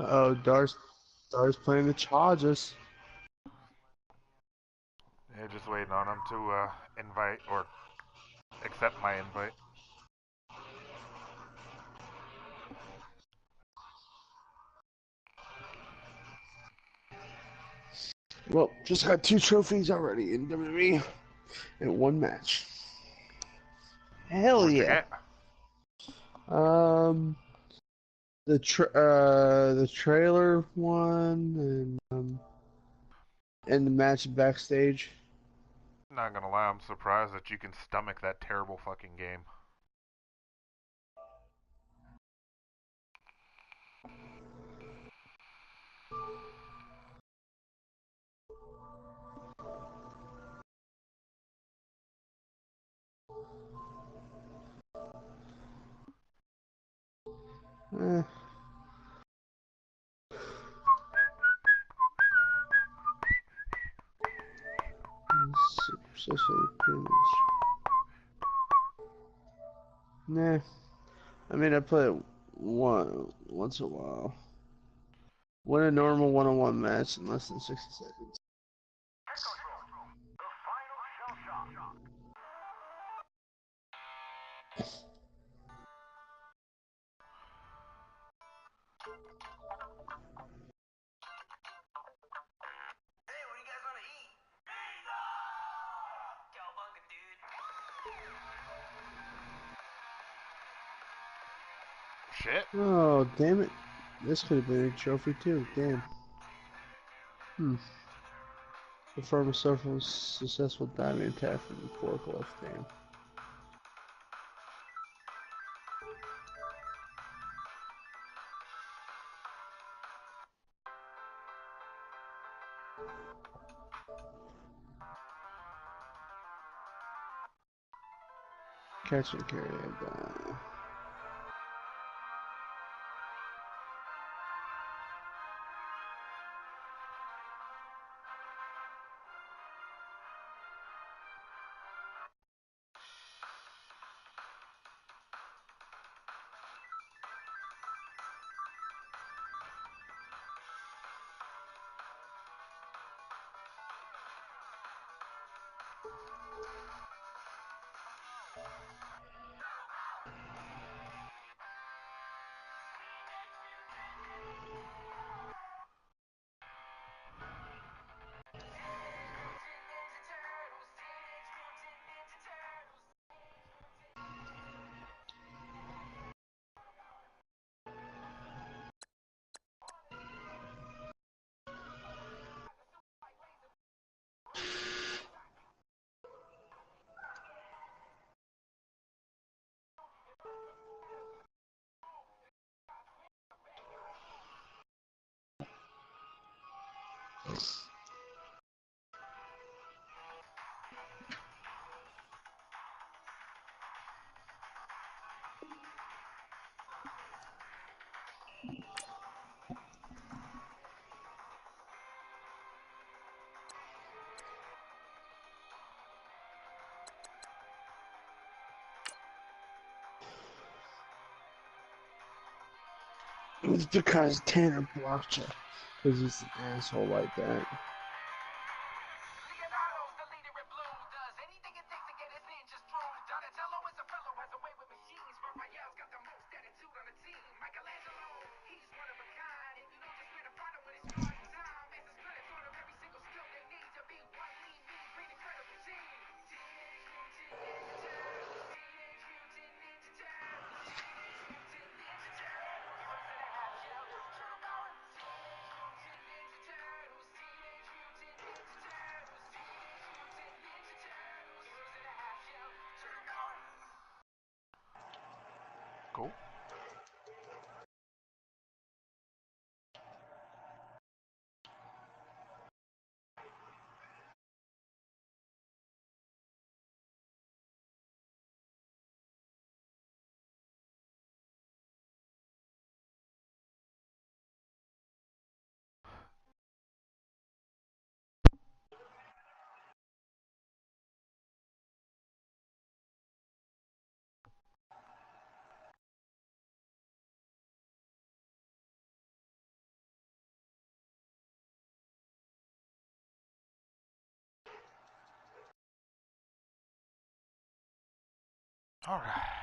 Oh, Dar's playing the Chargers. Yeah, just waiting on him to invite or accept my invite. Well, just got 2 trophies already in WWE in one match. Hell What'd you yeah. get? Um, the trailer one and the match backstage. Not gonna lie, I'm surprised that you can stomach that terrible fucking game. Eh, successfully finished. Nah, I mean I play it once in a while. Win a normal one-on-one match in less than 60 seconds. Shit. Oh, damn it. This could have been a trophy too. Damn. Hmm. Perform a successful diving attack from the forklift. Damn. Catch and carry. It's because Tanner blocked you. Because he's an asshole like that. All right.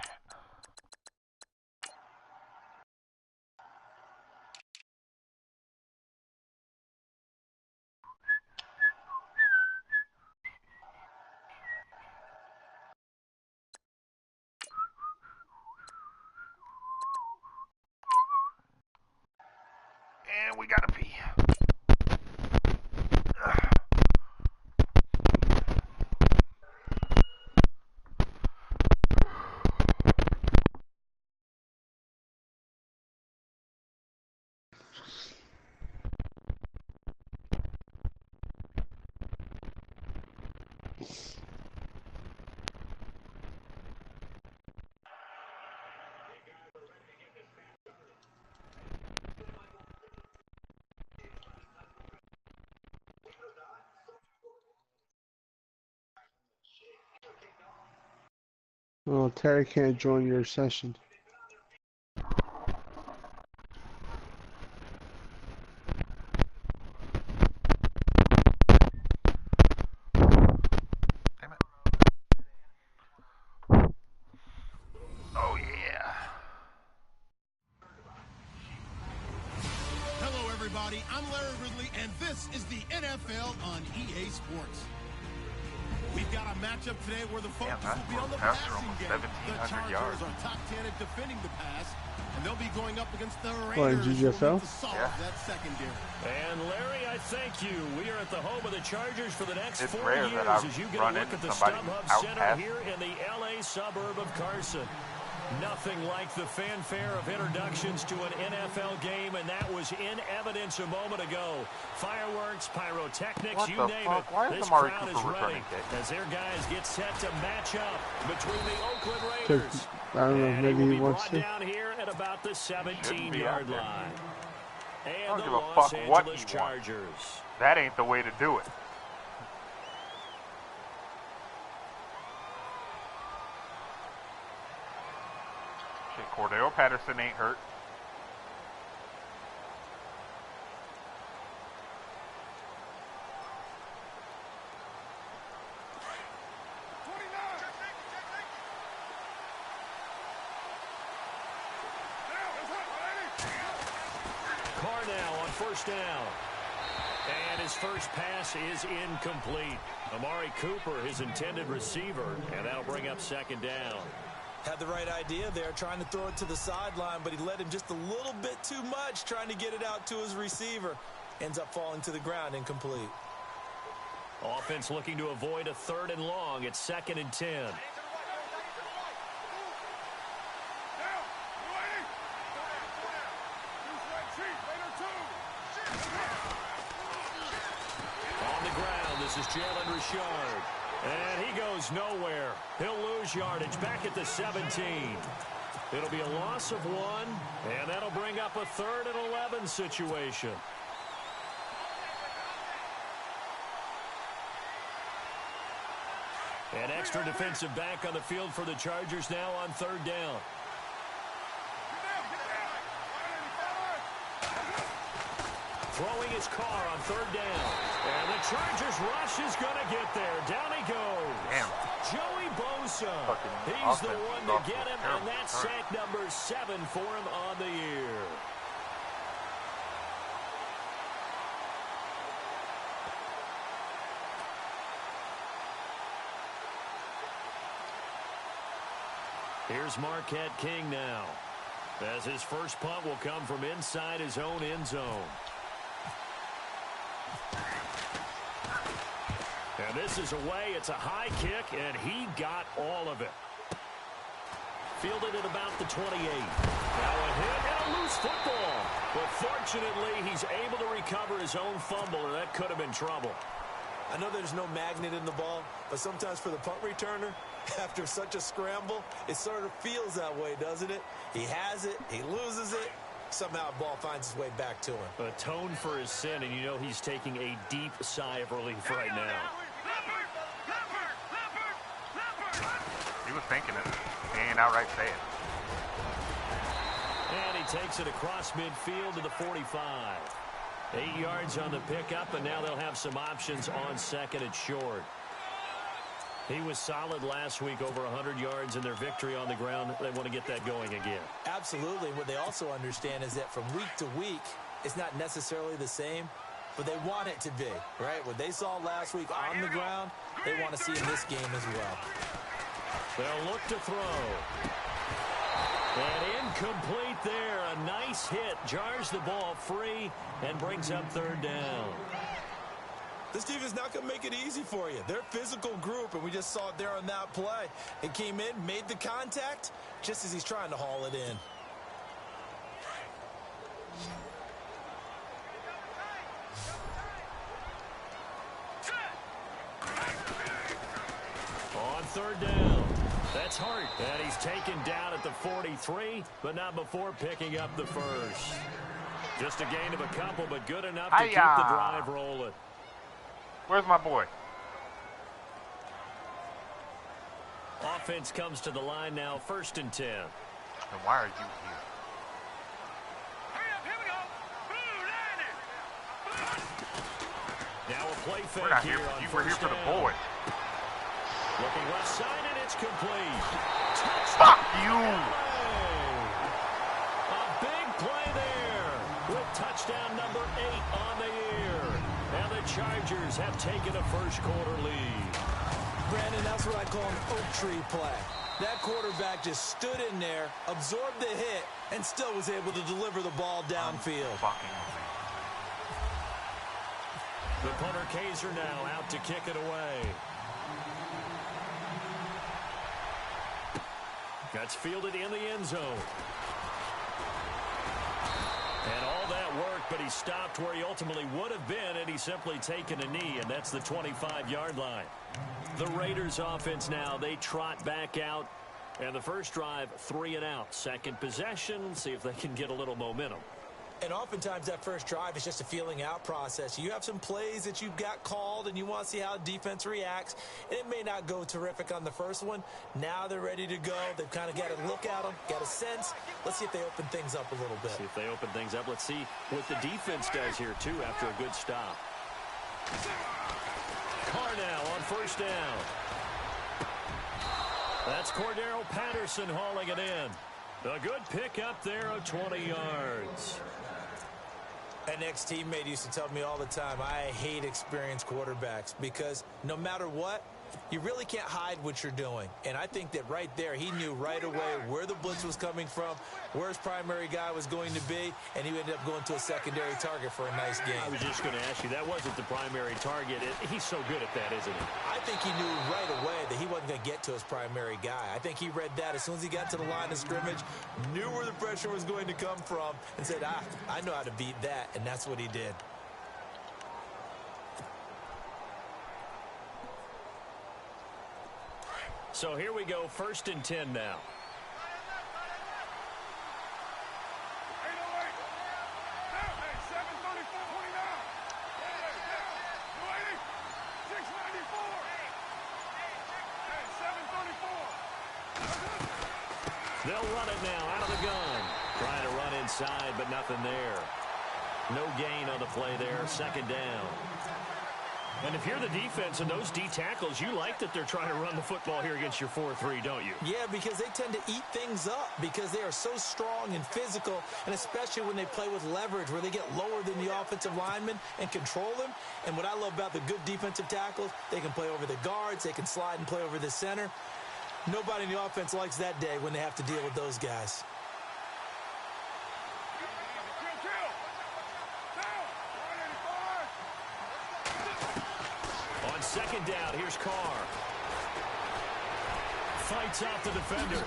And we gotta pee. Well, Terry can't join your session. Damn it. Oh, yeah. Hello, everybody. I'm Larry Ridley, and this is the NFL on EA Sports. We've got a matchup today where the focus will be on the passing game. The Chargers are top 10 at defending the pass, and they'll be going up against the Raiders GGFL? to solve that secondary. And Larry, I thank you. We are at the home of the Chargers for the next 4 rare years that I've as you get run a look into at the somebody StubHub out Center past. here in the LA suburb of Carson. Nothing like the fanfare of introductions to an NFL game, and that was in evidence a moment ago. Fireworks, pyrotechnics, What you the name fuck? it. Why is This Amari crowd Cooper is ready returning kick? as their guys get set to match up between the Oakland Raiders. I don't know, And maybe will he be wants brought to. down here at about the Shouldn't be 17-yard out there. line. I And don't the give a Los fuck what he Angeles wants. Chargers. That ain't the way to do it. Shit, Cordell Patterson ain't hurt. Carr now on first down. And his first pass is incomplete. Amari Cooper, his intended receiver, and that'll bring up second down. Had the right idea there, trying to throw it to the sideline, but he led him just a little bit too much, trying to get it out to his receiver. Ends up falling to the ground, incomplete. Offense looking to avoid a 3rd and long. It's 2nd and 10. On the ground, this is Jalen Richard. And he goes nowhere. He'll lose yardage back at the 17. It'll be a loss of 1, and that'll bring up a 3rd and 11 situation. An extra defensive back on the field for the Chargers now on 3rd down. Throwing his car on 3rd down. And the Chargers rush is going to get there. Down he goes. Damn. Joey Bosa. Fucking He's the offense one is to off to get a him, terrible and that's start. sack number 7 for him on the year. Here's Marquette King now, as his first punt will come from inside his own end zone. And this is away. It's a high kick, and he got all of it. Fielded at about the 28. Now a hit and a loose football. But fortunately, he's able to recover his own fumble, or that could have been trouble. I know there's no magnet in the ball, but sometimes for the punt returner, after such a scramble, it sort of feels that way, doesn't it? He has it, he loses it, somehow the ball finds its way back to him. Atone for his sin, and you know he's taking a deep sigh of relief right now. He was thinking it. He ain't outright saying it. And he takes it across midfield to the 45. 8 yards on the pickup, and now they'll have some options on 2nd and short. He was solid last week, over 100 yards in their victory on the ground. They want to get that going again. Absolutely. What they also understand is that from week to week, it's not necessarily the same, but they want it to be, right? What they saw last week on the ground, they want to see in this game as well. They'll look to throw. And incomplete there. A nice hit. Jars the ball free and brings up third down. This team is not going to make it easy for you. They're a physical group, and we just saw it there on that play. It came in, made the contact, just as he's trying to haul it in. On third down. That's Hart. And he's taken down at the 43, but not before picking up the first. Just a gain of a couple, but good enough to keep the drive rolling. Where's my boy? Offense comes to the line now, 1st and 10. Then why are you here? Now a play fake We're not here here for on you. We're here first for the down. boy. Looking left side, and it's complete. Fuck you! A big play there with touchdown number 8 on the year. And the Chargers have taken a first-quarter lead. Brandon, that's what I call an oak tree play. That quarterback just stood in there, absorbed the hit, and still was able to deliver the ball downfield. The punter Kaiser now out to kick it away. That's fielded in the end zone. And all that worked, but he stopped where he ultimately would have been, and he's simply taken a knee, and that's the 25-yard line. The Raiders offense now, they trot back out, and the first drive, 3 and out. Second possession, see if they can get a little momentum. And oftentimes that first drive is just a feeling out process. You have some plays that you've got called and you want to see how defense reacts. It may not go terrific on the first one. Now they're ready to go. They've kind of got a look at them, got a sense. Let's see if they open things up a little bit. See if they open things up. Let's see what the defense does here, too, after a good stop. Carr now on first down. That's Cordero Patterson hauling it in. A good pickup there of 20 yards. An ex-teammate used to tell me all the time, I hate experienced quarterbacks because no matter what, you really can't hide what you're doing. And I think that right there, he knew right away where the blitz was coming from, where his primary guy was going to be, and he ended up going to a secondary target for a nice game. I was just going to ask you, that wasn't the primary target. He's so good at that, isn't he? I think he knew right away that he wasn't going to get to his primary guy. I think he read that as soon as he got to the line of scrimmage, knew where the pressure was going to come from, and said, I know how to beat that, and that's what he did. So here we go, 1st and 10 now. They'll run it now out of the gun. Trying to run inside, but nothing there. No gain on the play there, 2nd down. And if you're the defense and those D tackles, you like that they're trying to run the football here against your 4-3, don't you? Yeah, because they tend to eat things up because they are so strong and physical, and especially when they play with leverage where they get lower than the offensive linemen and control them. And what I love about the good defensive tackles, they can play over the guards, they can slide and play over the center. Nobody in the offense likes that day when they have to deal with those guys. On 2nd down, here's Carr. Fights out the defender.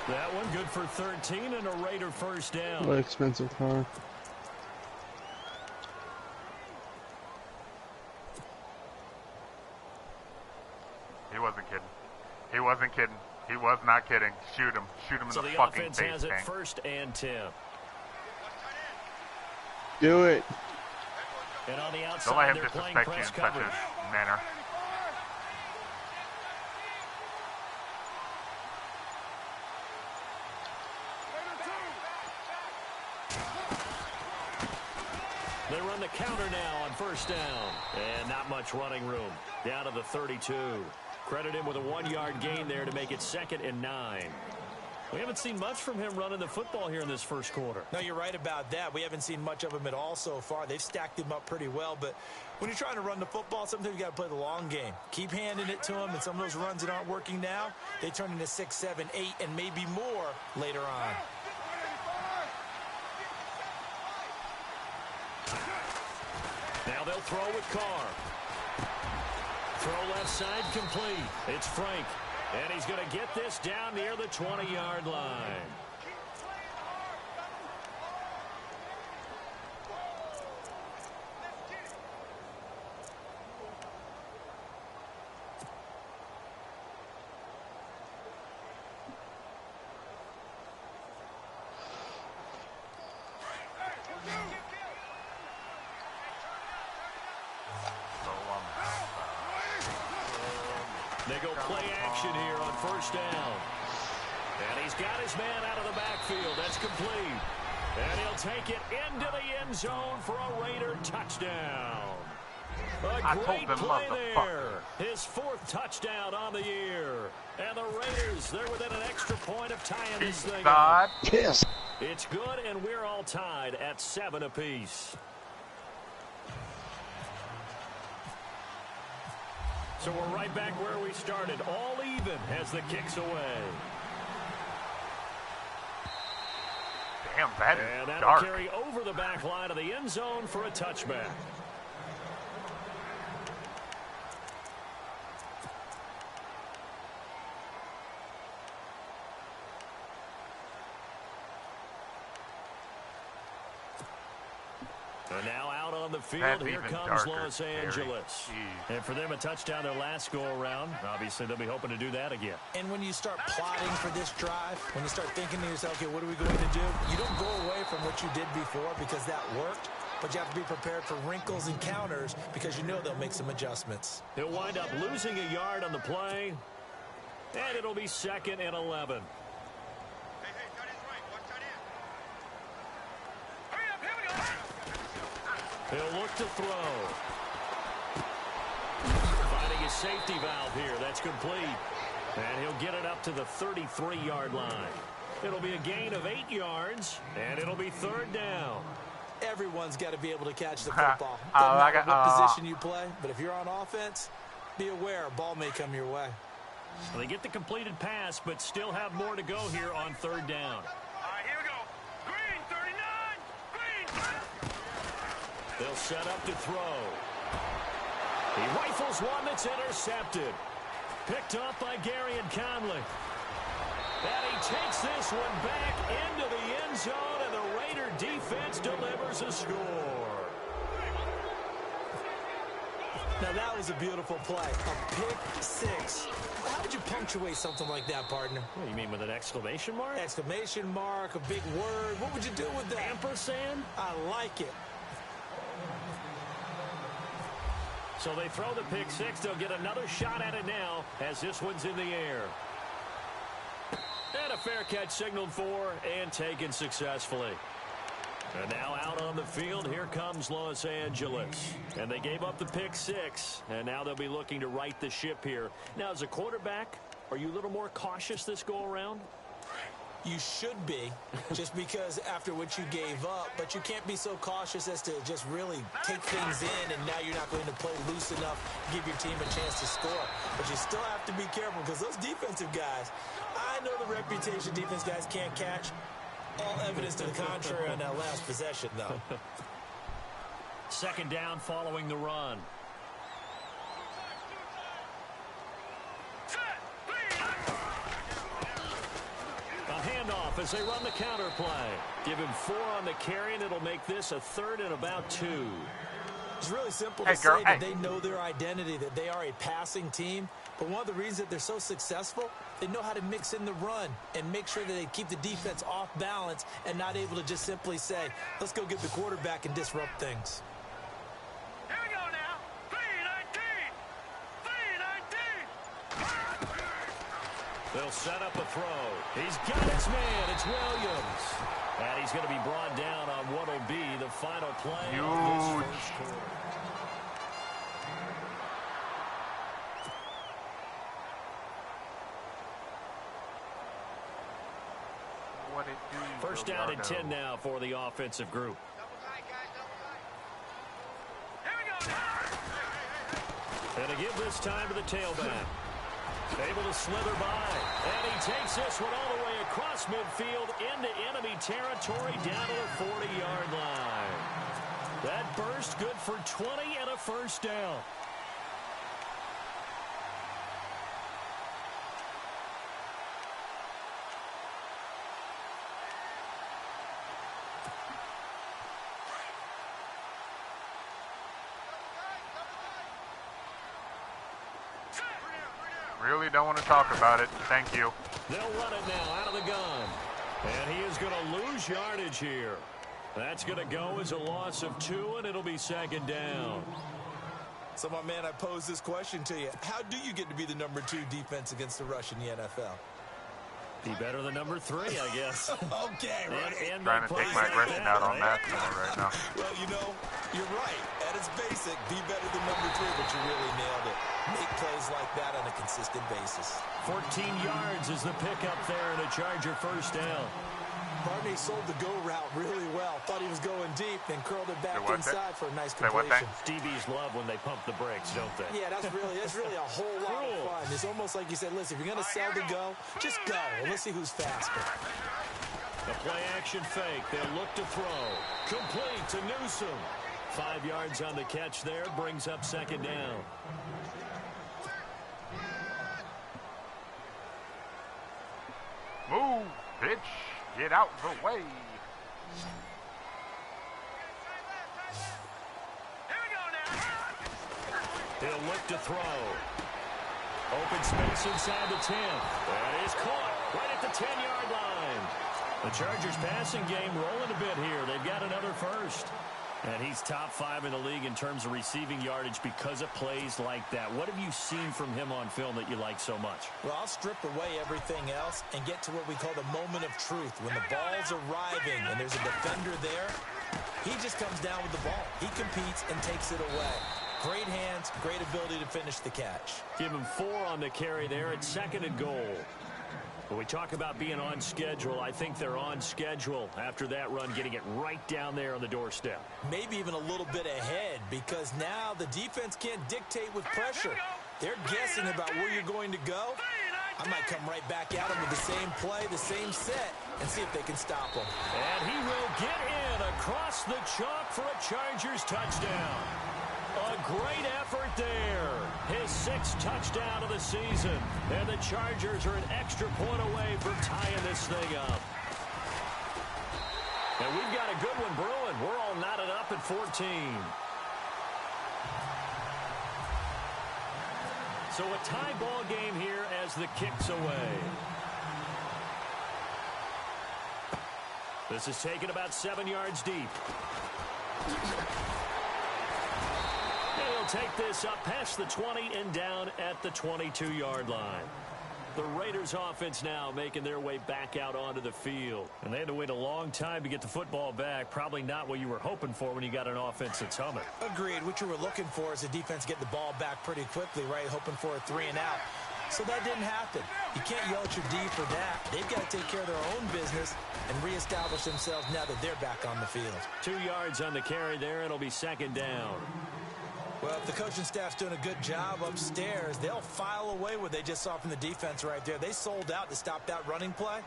That one good for 13 and a Raider first down. What expensive car. He wasn't kidding. He wasn't kidding. He was not kidding. Shoot him. Shoot him in So the the fucking offense face, has it Tank. 1st and 10. Do it. And on the Don't let outside, him they're playing disrespect you in press such coverage. a manner. They run the the counter now on first down. And not much running room. Down to the 32. Credit him with a 1-yard gain there to make it 2nd and 9. We haven't seen much from him running the football here in this first quarter. No, you're right about that. We haven't seen much of him at all so far. They've stacked him up pretty well, but when you're trying to run the football, sometimes you got to play the long game. Keep handing it to him, and some of those runs that aren't working now, they turn into 6, 7, 8, and maybe more later on. Now they'll throw with Carr. Throw left side complete. It's Frank. And he's going to get this down near the 20-yard line. They go play action here on first down. And he's got his man out of the backfield. That's complete. And he'll take it into the end zone for a Raider touchdown. A great play there. His 4th touchdown on the year. And the Raiders, they're within an extra point of tying this thing up. Yes. It's good, and we're all tied at 7 apiece. So we're right back where we started, all even as the kick's away. Damn, that is and that'll dark. Carry over the back line of the end zone for a touchback. And now out on the field, here comes Los Angeles. And for them, a touchdown their last go-around. Obviously, they'll be hoping to do that again. And when you start plotting for this drive, when you start thinking to yourself, okay, what are we going to do? You don't go away from what you did before because that worked, but you have to be prepared for wrinkles and counters because you know they'll make some adjustments. He'll wind up losing a yard on the play, and it'll be 2nd and 11. He'll look to throw. Finding his safety valve here. That's complete. And he'll get it up to the 33-yard line. It'll be a gain of 8 yards, and it'll be 3rd down. Everyone's got to be able to catch the football. Doesn't matter what position you play, but if you're on offense, be aware a ball may come your way. So they get the completed pass, but still have more to go here on 3rd down. They'll set up to throw. He rifles one that's intercepted. Picked up by Gary and Conley. And he takes this one back into the end zone, and the Raider defense delivers a score. Now that was a beautiful play. A pick 6. How would you punctuate something like that, partner? What do you mean, with an exclamation mark? Exclamation mark, a big word. What would you do with that? Ampersand? I like it. So they throw the pick 6. They'll get another shot at it now as this one's in the air. And a fair catch signaled for and taken successfully. And now out on the field, here comes Los Angeles. And they gave up the pick 6, and now they'll be looking to right the ship here. Now, as a quarterback, are you a little more cautious this go-around? You should be, just because after what you gave up, but you can't be so cautious as to just really take things in, and now you're not going to play loose enough to give your team a chance to score. But you still have to be careful because those defensive guys, I know the reputation defense guys can't catch. All evidence to the contrary on that last possession, though. 2nd down following the run. Handoff as they run the counter play. Give him 4 on the carry, and it'll make this a 3rd and about 2. It's really simple to say that they know their identity, that they are a passing team. But one of the reasons that they're so successful, they know how to mix in the run and make sure that they keep the defense off balance and not able to just simply say, let's go get the quarterback and disrupt things. Here we go now. 3-19. 3-19. They'll set up a throw. He's got his man. It's Williams. And he's going to be brought down on what will be the final play of this first quarter. First down and 10 now for the offensive group. And to give this time to the tailback. Able to slither by. And he takes this one all the way across midfield into enemy territory down to the 40-yard line. That burst good for 20 and a first down. Really don't want to talk about it. Thank you. They'll run it now out of the gun. And he is going to lose yardage here. That's going to go as a loss of 2, and it'll be second down. So, my man, I pose this question to you. How do you get to be the number 2 defense against the rush in the NFL? Be better than number 3, I guess. Okay, right. And trying to take my aggression out on that right now. Well, you know, you're right. At its basic, be better than number 3, but you really nailed it. Make plays like that on a consistent basis. 14 yards is the pickup there and a Charger first down. Barney sold the go route really well. Thought he was going deep, then curled it back inside for a nice completion. DBs love when they pump the brakes, don't they? Yeah, that's really a whole lot of fun. It's almost like you said, listen, if you're going to sell the go, just go. And let's see who's faster. The play-action fake. They'll look to throw. Complete to Newsom. 5 yards on the catch there. Brings up second down. Move, bitch. Get out the way. He'll look to throw. Open space inside the 10. That is caught right at the 10-yard line. The Chargers passing game rolling a bit here. They've got another first. And he's top 5 in the league in terms of receiving yardage because of plays like that. What have you seen from him on film that you like so much? Well, I'll strip away everything else and get to what we call the moment of truth. When the ball's arriving and there's a defender there, he just comes down with the ball. He competes and takes it away. Great hands, great ability to finish the catch. Give him 4 on the carry there at second and goal. When we talk about being on schedule, I think they're on schedule after that run, getting it right down there on the doorstep. Maybe even a little bit ahead because now the defense can't dictate with pressure. They're guessing about where you're going to go. I might come right back at them with the same play, the same set, and see if they can stop them. And he will get in across the chalk for a Chargers touchdown. A great effort there. His 6th touchdown of the season. And the Chargers are an extra point away from tying this thing up. And we've got a good one brewing. We're all knotted up at 14. So a tie ball game here as the kick's away. This is taken about 7 yards deep. He'll take this up past the 20 and down at the 22-yard line. The Raiders offense now making their way back out onto the field. And they had to wait a long time to get the football back. Probably not what you were hoping for when you got an offense that's humming. Agreed. What you were looking for is the defense get the ball back pretty quickly, right? Hoping for a 3 and out. So that didn't happen. You can't yell at your D for that. They've got to take care of their own business and reestablish themselves now that they're back on the field. 2 yards on the carry there. It'll be second down. Well, if the coaching staff's doing a good job upstairs, they'll file away what they just saw from the defense right there. They sold out to stop that running play.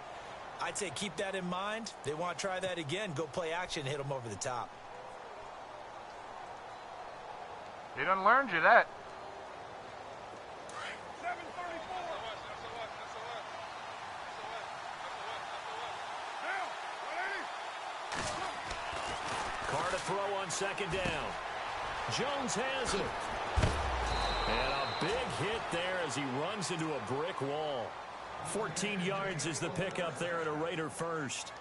I'd say keep that in mind. They want to try that again. Go play action, hit them over the top. He done learned you that. Carr to throw on second down. Jones has it. And a big hit there as he runs into a brick wall. 14 yards is the pickup there at a Raider first.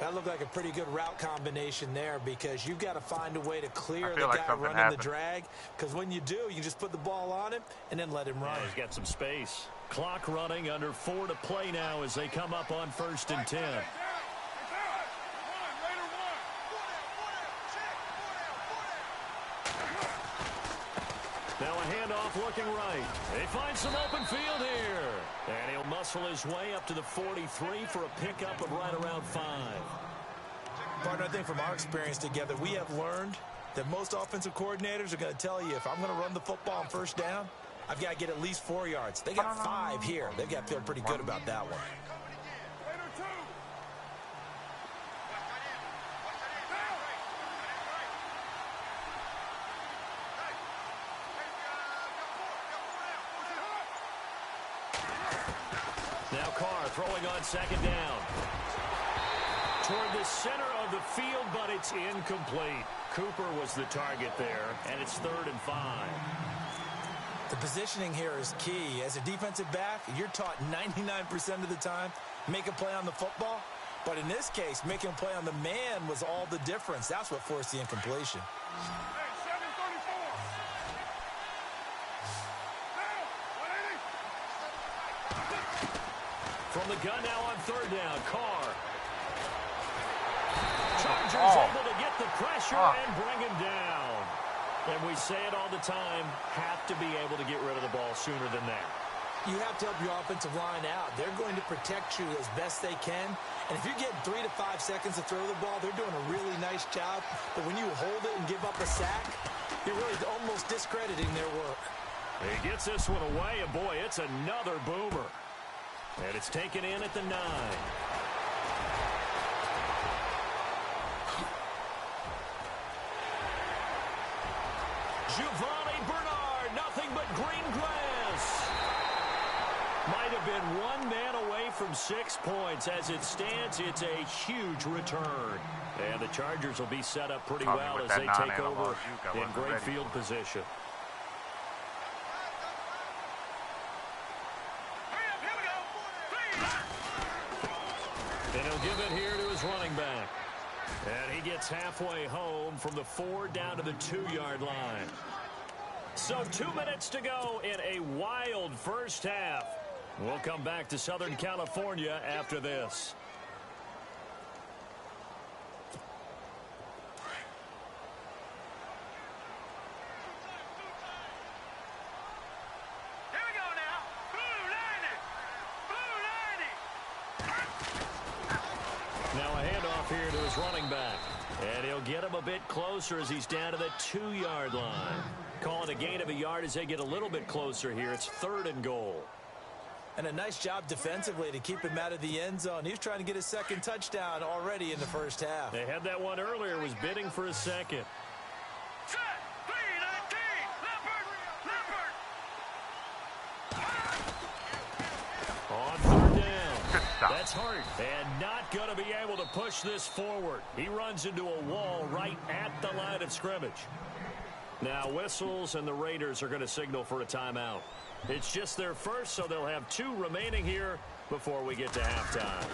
That looked like a pretty good route combination there because you've got to find a way to clear the like guy running happened. the drag, because when you do, you just put the ball on him and then let him run. Yeah, he's got some space. Clock running, under 4 to play now as they come up on 1st and 10. Now a handoff looking right. They find some open field here. And he'll muscle his way up to the 43 for a pickup of right around 5. Partner, I think from our experience together, we have learned that most offensive coordinators are going to tell you, if I'm going to run the football on 1st down, I've got to get at least 4 yards. They got 5 here. They've got to feel pretty good about that one. Now Carr throwing on 2nd down. Toward the center of the field, but it's incomplete. Cooper was the target there, and it's 3rd and 5. The positioning here is key. As a defensive back, you're taught 99% of the time, make a play on the football. But in this case, making a play on the man was all the difference. That's what forced the incompletion. From the gun now on 3rd down, Carr. Chargers able to get the pressure and bring him down. And we say it all the time, have to be able to get rid of the ball sooner than that. You have to help your offensive line out. They're going to protect you as best they can. And if you're getting 3 to 5 seconds to throw the ball, they're doing a really nice job. But when you hold it and give up a sack, you're really almost discrediting their work. He gets this one away, and boy, it's another boomer. And it's taken in at the 9. Giovanni Bernard, nothing but green grass. Might have been one man away from 6 points. As it stands, it's a huge return. And the Chargers will be set up pretty well as they take over in great field position. And he'll give it here to his running back. And he gets halfway home from the 4 down to the 2-yard line. So 2 minutes to go in a wild first half. We'll come back to Southern California after this. Now a handoff here to his running back. And he'll get him a bit closer as he's down to the 2-yard line. Call it a gain of a yard as they get a little bit closer here. It's 3rd and goal. And a nice job defensively to keep him out of the end zone. He was trying to get his 2nd touchdown already in the first half. They had that one earlier, was bidding for a 2nd. On 3rd down. That's hard. And not going to be able to push this forward. He runs into a wall right at the line of scrimmage. Now whistles, and the Raiders are going to signal for a timeout. It's just their first, so they'll have 2 remaining here before we get to halftime.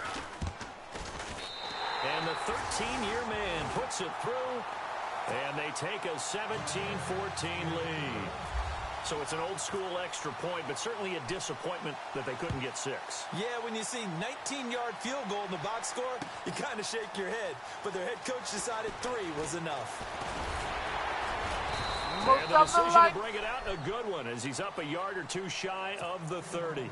And the 13-year man puts it through, and they take a 17-14 lead. So it's an old-school extra point, but certainly a disappointment that they couldn't get 6. Yeah, when you see 19-yard field goal in the box score, you kind of shake your head. But their head coach decided 3 was enough. And the decision to bring it out, a good one, as he's up a yard or 2 shy of the 30.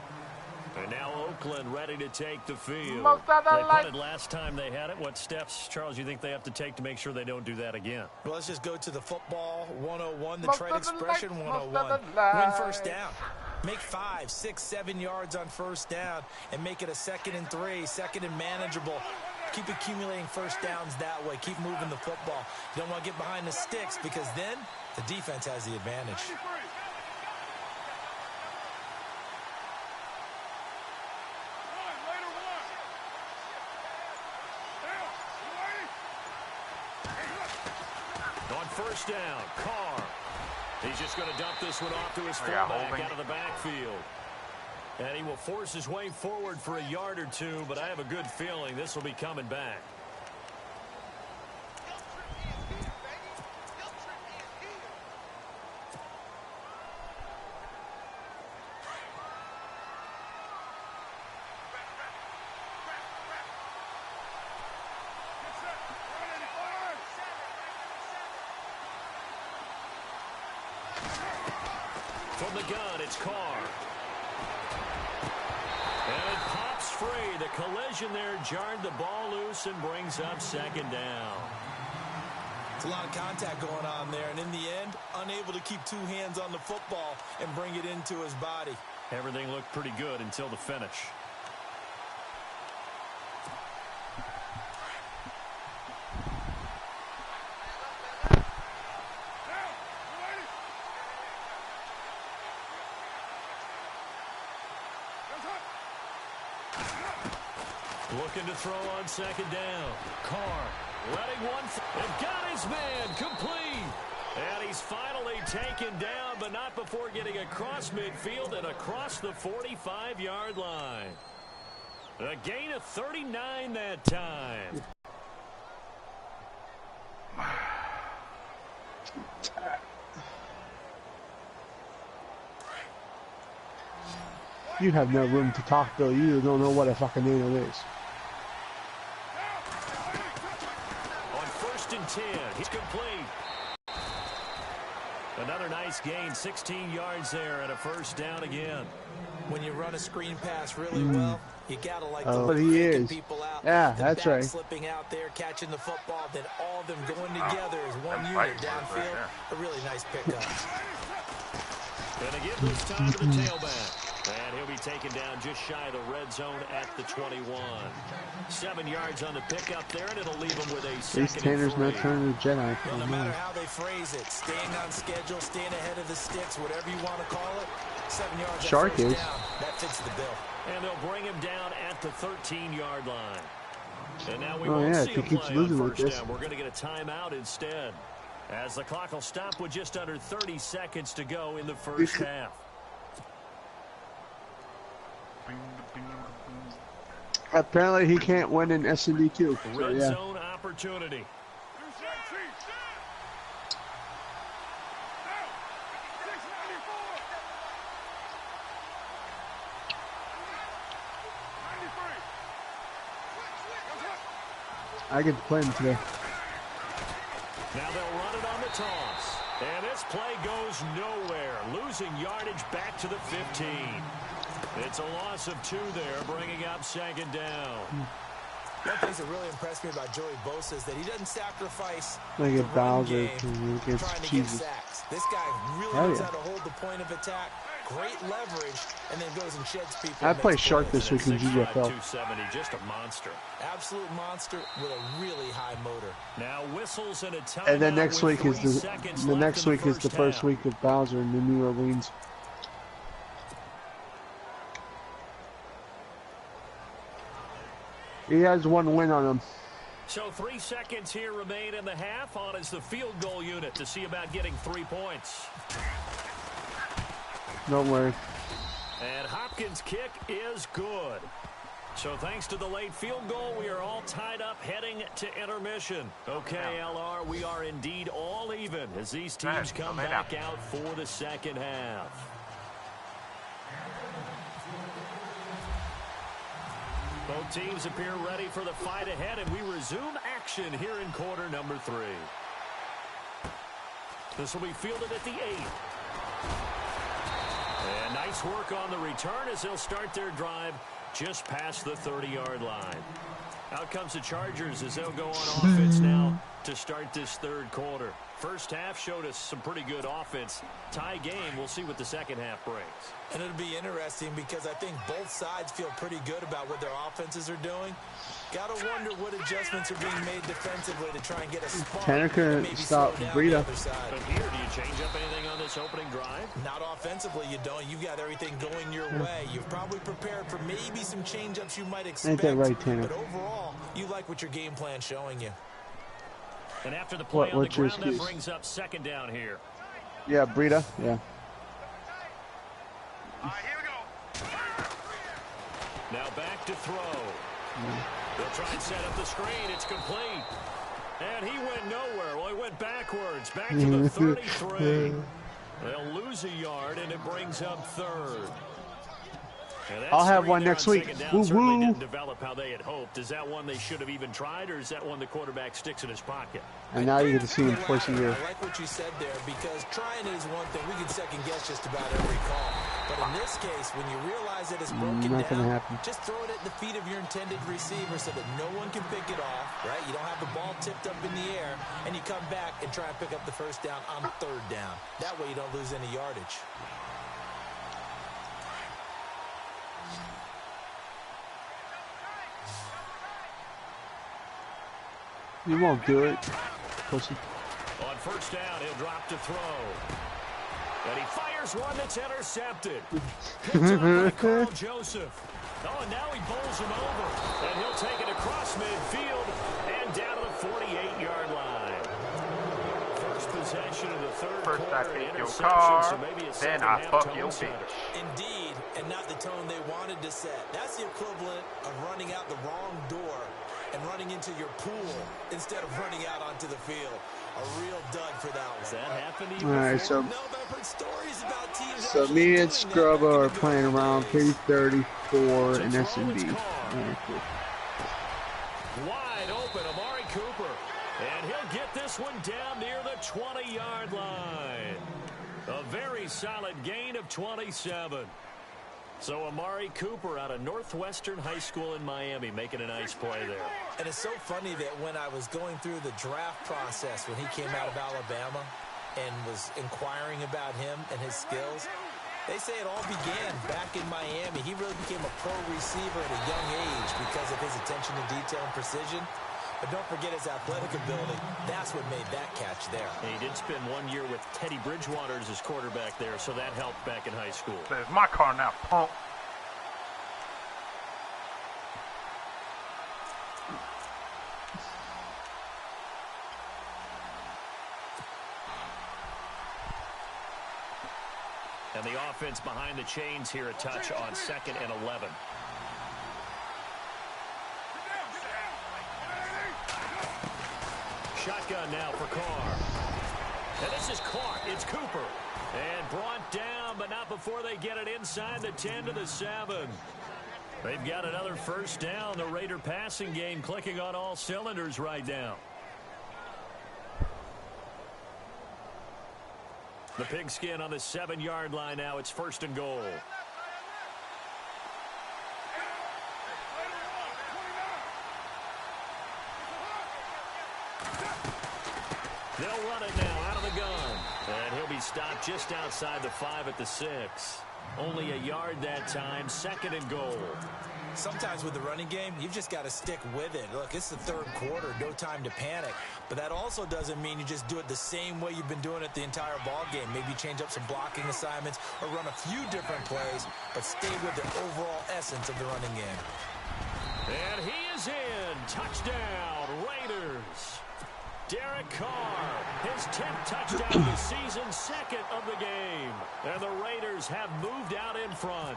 And now Oakland ready to take the field. They punted last time they had it. What steps, Charles, you think they have to take to make sure they don't do that again? Well, let's just go to the football 101, the trade expression 101. Win first down. Make 5, 6, 7 yards on first down and make it a 2nd and 3, 2nd and manageable. Keep accumulating first downs that way. Keep moving the football. You don't want to get behind the sticks because then the defense has the advantage. On first down, Carr. He's just going to dump this one off to his fullback out of the backfield. And he will force his way forward for a yard or 2, but I have a good feeling this will be coming back. From the gun, it's Carr. And it pops free. The collision there jarred the ball loose and brings up second down. It's a lot of contact going on there, and in the end, unable to keep two hands on the football and bring it into his body. Everything looked pretty good until the finish. Looking to throw on second down. Carr letting one. They've got his man complete. And he's finally taken down, but not before getting across midfield and across the 45-yard line. A gain of 39 that time. You have no room to talk, Bill. You don't know what a fucking anal is. On 1st and 10, he's complete. Another nice gain, 16 yards there and a first down again. When you run a screen pass really well, you gotta like the faking people out. Yeah, the that's right. Slipping out there, catching the football, then all of them going together as one unit downfield. A really nice pickup. Gonna give this time to the tailback. And he'll be taken down just shy of the red zone at the 21. 7 yards on the pickup there, and it'll leave him with a second and 3. Tanner's no turn to Jedi. Well, no matter how they phrase it, staying on schedule, staying ahead of the sticks, whatever you want to call it, 7 yards Shark is. down, that fits the bill. And they'll bring him down at the 13-yard line. And now we Oh, won't yeah, see if he him keeps play losing on like first this. down. We're going to get a timeout instead, as the clock will stop with just under 30 seconds to go in the first half. Apparently he can't win in S&D too. So, Red yeah. zone opportunity. I get to play him today. Now they'll run it on the toss. And this play goes nowhere. Losing yardage back to the 15. It's a loss of 2 there, bringing up second down. One of the things that really impressed me about Joey Bosa is that he doesn't sacrifice Like the a run Bowser game against trying to get Jesus. sacks. This guy really Hell knows yeah. how to hold the point of attack, great leverage, and then goes and sheds people. I and play makes Shark plays. this week in 6'5", GGFL. 270, just a monster. Absolute monster with a really high motor. Now whistles and a timeout. And then next with week is 3 the seconds the left next in week is the first half. week of Bowser in the New Orleans. He has 1 win on him. So 3 seconds here remain in the half. On is the field goal unit to see about getting 3 points. Don't worry. And Hopkins' kick is good. So thanks to the late field goal, we are all tied up heading to intermission. Okay, LR, we are indeed all even as these teams come back out for the second half. Both teams appear ready for the fight ahead, and we resume action here in quarter number 3. This will be fielded at the 8. And nice work on the return as they'll start their drive just past the 30-yard line. Out comes the Chargers as they'll go on offense now to start this third quarter. First half showed us some pretty good offense. Tie game, we'll see what the second half brings. And it'll be interesting because I think both sides feel pretty good about what their offenses are doing. Got to wonder what adjustments are being made defensively to try and get a spark. Tanner could stop Breida. But here, do you change up anything on this opening drive? Not offensively, you don't. You've got everything going your way. You've probably prepared for maybe some change-ups you might expect. Ain't that right, Tanner? But overall, you like what your game plan's showing you. And after the play on the what's your ground, that excuse? brings up second down here. Yeah, Breida. Yeah. Here we go. Now back to throw. They'll try and set up the screen. It's complete. And he went nowhere. Well, he went backwards. Back to the 33. They'll lose a yard, and it brings up third. I'll have one next week. Woo woo. Didn't develop how they had hoped. Is that one they should have even tried, or is that one the quarterback sticks in his pocket? And now you get to see him twice a year. I like what you said there, because trying it is one thing. We can second guess just about every call. But in this case, when you realize that it's broken down, just throw it at the feet of your intended receiver so that no one can pick it off, right? You don't have the ball tipped up in the air, and you come back and try and pick up the first down on third down. That way you don't lose any yardage. You won't do it, pussy. On first down, he'll drop to throw. And he fires one that's intercepted. Picked up by Carl Joseph. Oh, and now he bowls him over. And he'll take it across midfield and down to the 48-yard line. First possession of the third quarter. First I take your car, so then I fuck your bitch. Indeed, and not the tone they wanted to set. That's the equivalent of running out the wrong door and running into your pool instead of running out onto the field. A real dud for that one. Does that happen to you? All right, so No, but I've heard stories about teams me and Scrubba are playing around page 34 in SMB. Right, cool. Wide open, Amari Cooper. And he'll get this one down near the 20-yard line. A very solid gain of 27. So Amari Cooper out of Northwestern High School in Miami making a nice play there. And it's so funny that when I was going through the draft process when he came out of Alabama and was inquiring about him and his skills, they say it all began back in Miami. He really became a pro receiver at a young age because of his attention to detail and precision. But don't forget his athletic ability. That's what made that catch there. And he did spend 1 year with Teddy Bridgewater as his quarterback there, so that helped back in high school. There's my car now, punk. And the offense behind the chains here, a touch on 2nd and 11. Shotgun now for Carr. And this is caught. It's Cooper. And brought down, but not before they get it inside the 10 to the 7. They've got another first down. The Raider passing game clicking on all cylinders right now. The pigskin on the 7-yard line now. It's 1st and goal. They'll run it now out of the gun. And he'll be stopped just outside the 5 at the 6. Only a yard that time. 2nd and goal. Sometimes with the running game, you've just got to stick with it. Look, it's the third quarter, no time to panic. But that also doesn't mean you just do it the same way you've been doing it the entire ball game. Maybe change up some blocking assignments or run a few different plays, but stay with the overall essence of the running game. And he is in. Touchdown, Raiders. Derek Carr, his 10th touchdown of the season, 2nd of the game. And the Raiders have moved out in front.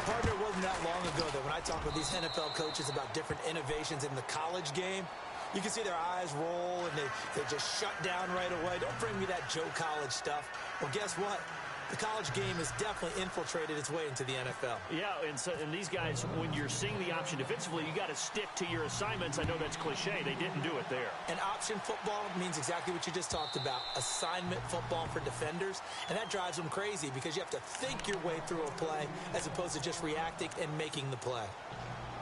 Partner, it wasn't that long ago that when I talk with these NFL coaches about different innovations in the college game, you can see their eyes roll and they just shut down right away. Don't bring me that Joe College stuff. Well, guess what? The college game has definitely infiltrated its way into the NFL. Yeah, and these guys, when you're seeing the option defensively, you got to stick to your assignments. I know that's cliche. They didn't do it there. And option football means exactly what you just talked about, assignment football for defenders. And that drives them crazy because you have to think your way through a play as opposed to just reacting and making the play.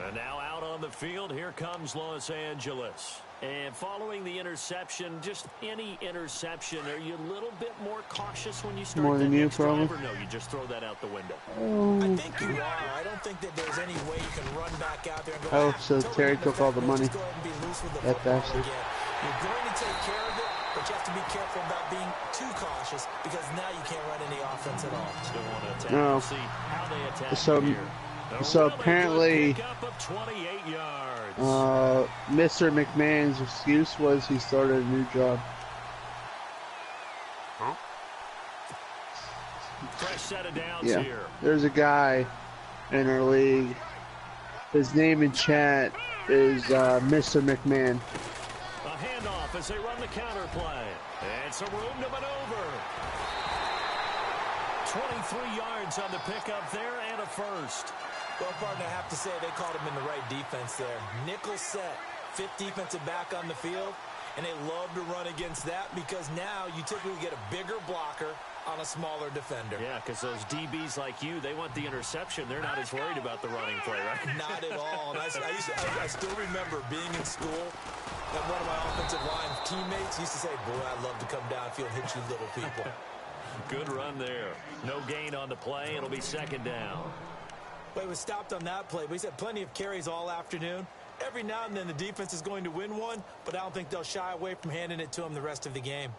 And now out on the field, here comes Los Angeles. And following the interception, just any interception, are you a little bit more cautious when you start more than you, probably? Or no, you just throw that out the window? I think you are. I don't think that there's any way you can run back out there and go, oh, so Terry took all the money. That bastard. You're going to take care of it, but you have to be careful about being too cautious because now you can't run any offense at all. Still want to attack. No. See how they attack So, so apparently, Mr. McMahon's excuse was he started a new job. Fresh set of downs Yeah, here. there's a guy in our league. His name in chat is Mr. McMahon. A handoff as they run the counter play. And some room to maneuver. 23 yards on the pickup there and a first. Well, partner, I have to say they called him in the right defense there. Nickel set, fifth defensive back on the field, and they love to run against that because now you typically get a bigger blocker on a smaller defender. Yeah, because those DBs like you, they want the interception. They're not as worried about the running play, right? Not at all. And I still remember being in school, and one of my offensive line teammates used to say, boy, I'd love to come downfield and hit you little people. Good run there. No gain on the play. It'll be second down. Well, he was stopped on that play, but he's had plenty of carries all afternoon. Every now and then the defense is going to win one, but I don't think they'll shy away from handing it to him the rest of the game.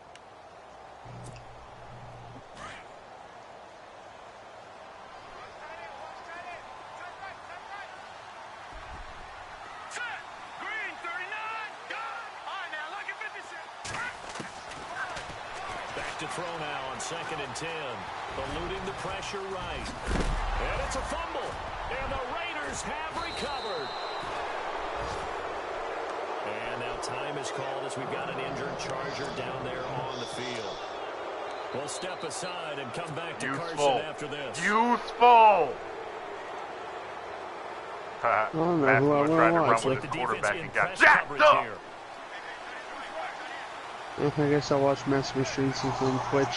Back to throw now on 2nd and 10. Eluding the pressure right. And it's a fumble. And the Raiders have recovered. And now time is called as we've got an injured Charger down there on the field. We'll step aside and come back to Carson after this. Useful! I don't know who I want to watch. With the quarterback and got jacked up! Here. I guess I'll watch Massacre Streets on Twitch.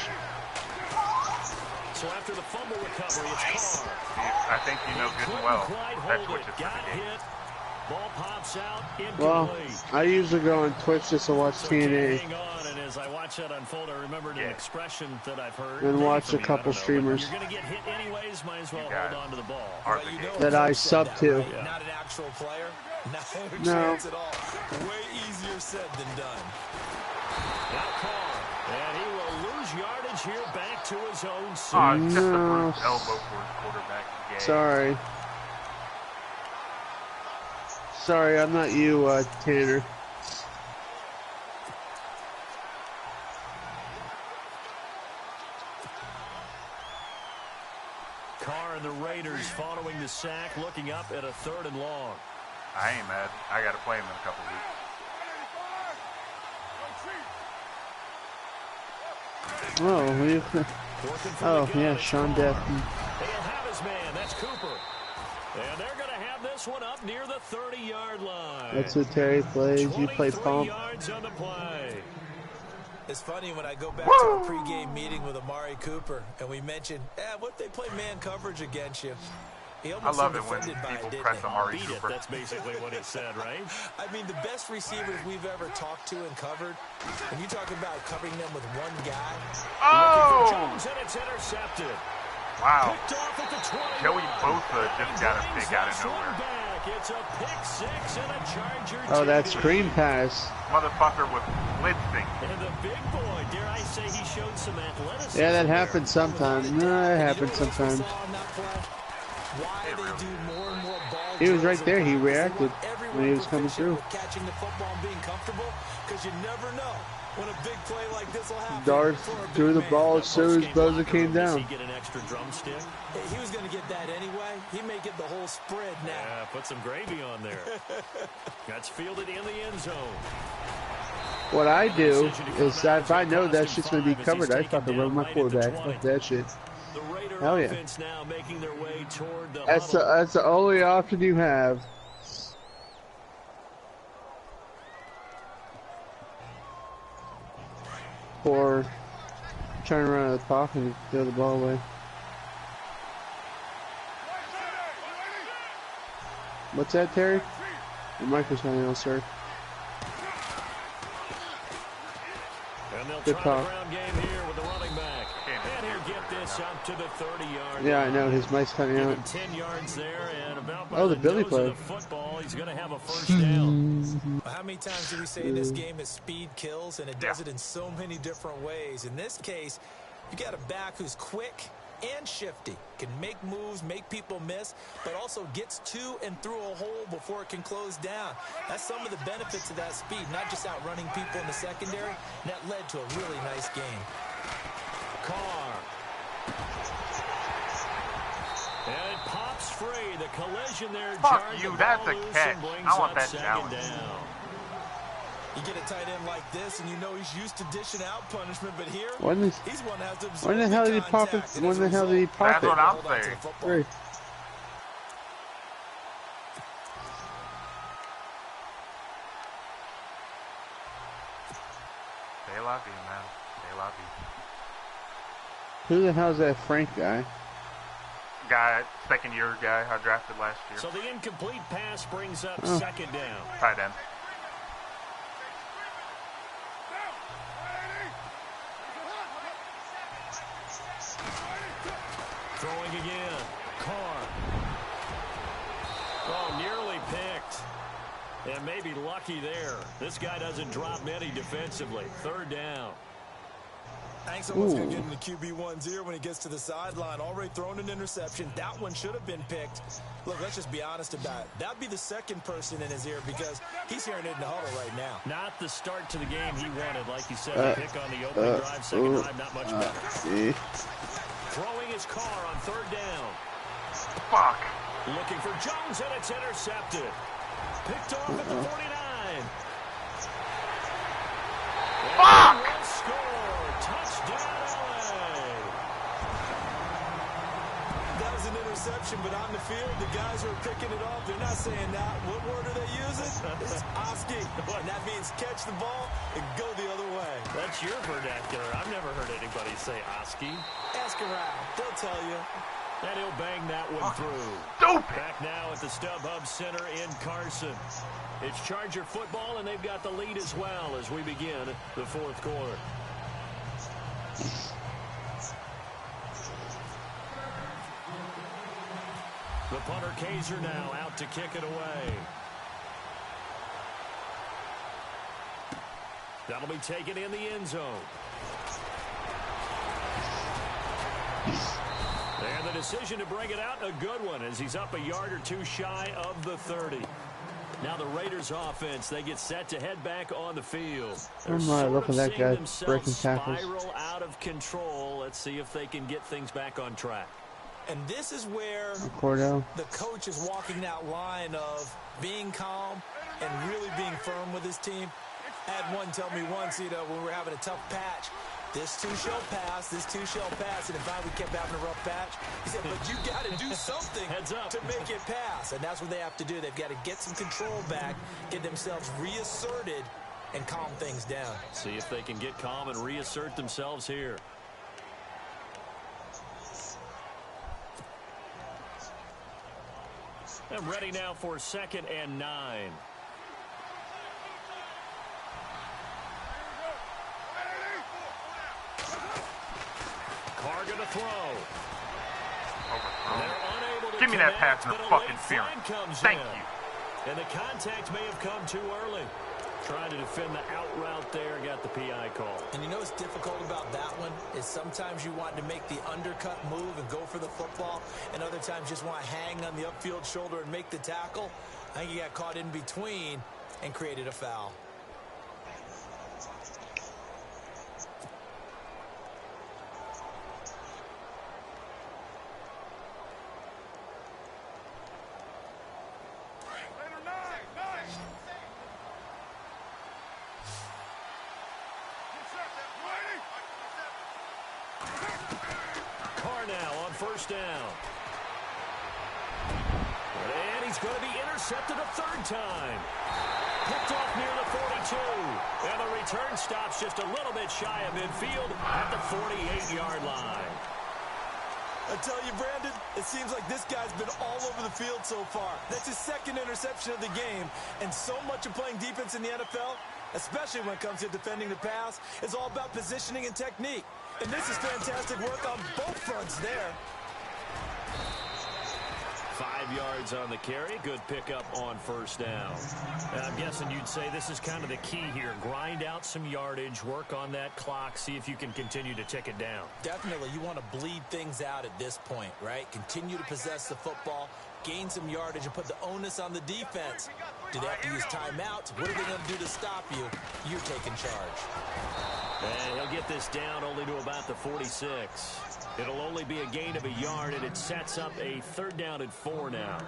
So after the fumble recovery, it's Carr. I think you know good and well that Twitch is Got for the game. hit. Ball pops out. Well, I usually go on Twitch just to watch TNA. Hang on, and as I watch that unfold, I remembered an expression that I've heard. And watch a couple streamers. You're going to get hit anyways, might as well hold on to the ball. That I sub to. Right? Not an actual player. No chance at all. Way easier said than done. Now Carr, and he will lose yardage here back to his own six. Just a bruised elbow for his quarterback. Yay. Sorry. Sorry, I'm not you, Tanner. Carr and the Raiders following the sack, looking up at a 3rd and long. I ain't mad. I got to play him in a couple weeks. Yeah, Sean Death. They'll have his man. That's Cooper. And they're going to have this one up near the 30-yard line. That's what Terry plays. You play pump. Yards on the play. It's funny when I go back to our pregame meeting with Amari Cooper and we mentioned, what if they play man coverage against you? I love it when people press Amari Cooper. That's basically what he said, right? I mean, the best receivers we've ever talked to and covered, when you talk about covering them with one guy. Oh! Jones, and it's intercepted. Wow. Picked off at the 20. Joey Bosa just got a pick out of nowhere. It's a pick six and a Charger. Oh, that screen pass. Motherfucker was blitzing. And the big boy, dare I say, he showed some athleticism. Yeah, that happens sometimes. No, it happens sometimes. Why they do more and more ball He was right there. He drills. reacted when he was coming through. Catching the football and being comfortable, because you never know when a big play like this will happen. Darth threw the ball as soon as Bosa came down. He get an extra drumstick. He was going to get that anyway. He may get the whole spread now. Yeah, put some gravy on there. That's fielded in the end zone. What I do is if I know that shit's going to be covered, I fucking run my quarterback. Fuck that shit. Hell yeah. Now making their way toward the that's the only option you have. Or turn around at the top and throw the ball away. What's that, Terry? The microphone on, sir. And they'll Good try call. the ground game here with the running back. And he'll get this up to the 30-yard Yeah, line. I know. His mic's cutting out. 10 yards there and about Oh, the Billy nose play. of the football. He's going to have a first down. How many times do we say in this game that speed kills, and it does it in so many different ways? In this case, you got a back who's quick and shifty, can make moves, make people miss, but also gets to and through a hole before it can close down. That's some of the benefits of that speed, not just outrunning people in the secondary, and that led to a really nice game. Carr. And it pops free. The collision there. Fuck jarred you, the that's ball a loose catch. and brings I want up that second challenge. down. You get a tight end like this, and you know he's used to dishing out punishment, but here, he's one that has to absorb when the hell did he pop it? When the hell did he pop it? That's what I'm saying. Right. They love you, man. They love you. Who the hell's that Frank guy? Second-year guy I drafted last year. So the incomplete pass brings up second down. Tight end. Throwing again. Carr. Oh, nearly picked. And maybe lucky there. This guy doesn't drop many defensively. Third down. I think someone's going to get in the QB1's ear when he gets to the sideline. Already thrown an interception. That one should have been picked. Look, let's just be honest about it. That'd be the second person in his ear because he's hearing it in the huddle right now. Not the start to the game he wanted. Like you said, a pick on the opening drive, second drive, not much better. Throwing his car on third down. Fuck. Looking for Jones, and it's intercepted. Picked off at the 49. Fuck! Score. Touchdown, LA. That was an interception, but on the field, the guys who are picking it off, they're not saying that. What word are they using? It's Oski. And that means catch the ball and go the other way. That's your vernacular. I've never heard anybody say Oski. Ask around. They'll tell you. And he'll bang that one through. Stupid. Back now at the StubHub Center in Carson. It's Charger football, and they've got the lead as well as we begin the fourth quarter. The punter Kaiser now out to kick it away. That'll be taken in the end zone. And the decision to bring it out, a good one, as he's up a yard or two shy of the 30. Now the Raiders offense, they get set to head back on the field. Oh my, look at that guy breaking tackles. Spiral out of control. Let's see if they can get things back on track. And this is where Cordell. the coach is walking that line of being calm and really being firm with his team. I had one tell me once, when we were having a tough patch, this too shall pass, this too shall pass. And in fact, we kept having a rough patch. He said, but you got to do something Heads up. to make it pass. And that's what they have to do. They've got to get some control back, get themselves reasserted, and calm things down. See if they can get calm and reassert themselves here. And ready now for 2nd and 9. Carr going to throw. They're unable to Give me that pass connect, in the but a fucking late fear. flag comes Thank in. you. And the contact may have come too early. Trying to defend the out route there, got the PI call. And you know what's difficult about that one is sometimes you want to make the undercut move and go for the football, and other times just want to hang on the upfield shoulder and make the tackle. I think he got caught in between and created a foul. First down. And he's going to be intercepted a third time. Picked off near the 42. And the return stops just a little bit shy of midfield at the 48-yard line. I tell you, Brandon, it seems like this guy's been all over the field so far. That's his second interception of the game. And so much of playing defense in the NFL, especially when it comes to defending the pass, is all about positioning and technique. And this is fantastic work on both fronts there. 5 yards on the carry. Good pickup on first down. And I'm guessing you'd say this is kind of the key here. Grind out some yardage, work on that clock, see if you can continue to tick it down. Definitely. You want to bleed things out at this point, right? Continue to possess the football, gain some yardage, and put the onus on the defense. Do they have to use timeouts? What are they going to do to stop you? You're taking charge. And he'll get this down only to about the 46. It'll only be a gain of a yard, and it sets up a 3rd down and 4 now.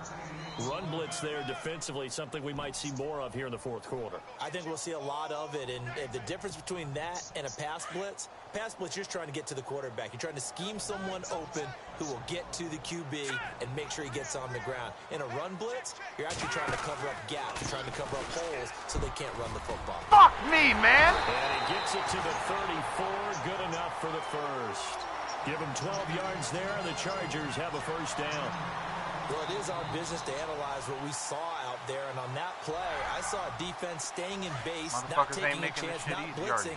Run blitz there defensively, something we might see more of here in the 4th quarter. I think we'll see a lot of it, and the difference between that and a pass blitz, you're just trying to get to the quarterback. You're trying to scheme someone open who will get to the QB and make sure he gets on the ground. In a run blitz, you're actually trying to cover up gaps. You're trying to cover up holes so they can't run the football. Fuck me, man! And he gets it to the 34. Good enough for the first. Give him 12 yards there, and the Chargers have a 1st down. Well, it is our business to analyze what we saw out there, and on that play, I saw a defense staying in base, not taking a chance, not blitzing,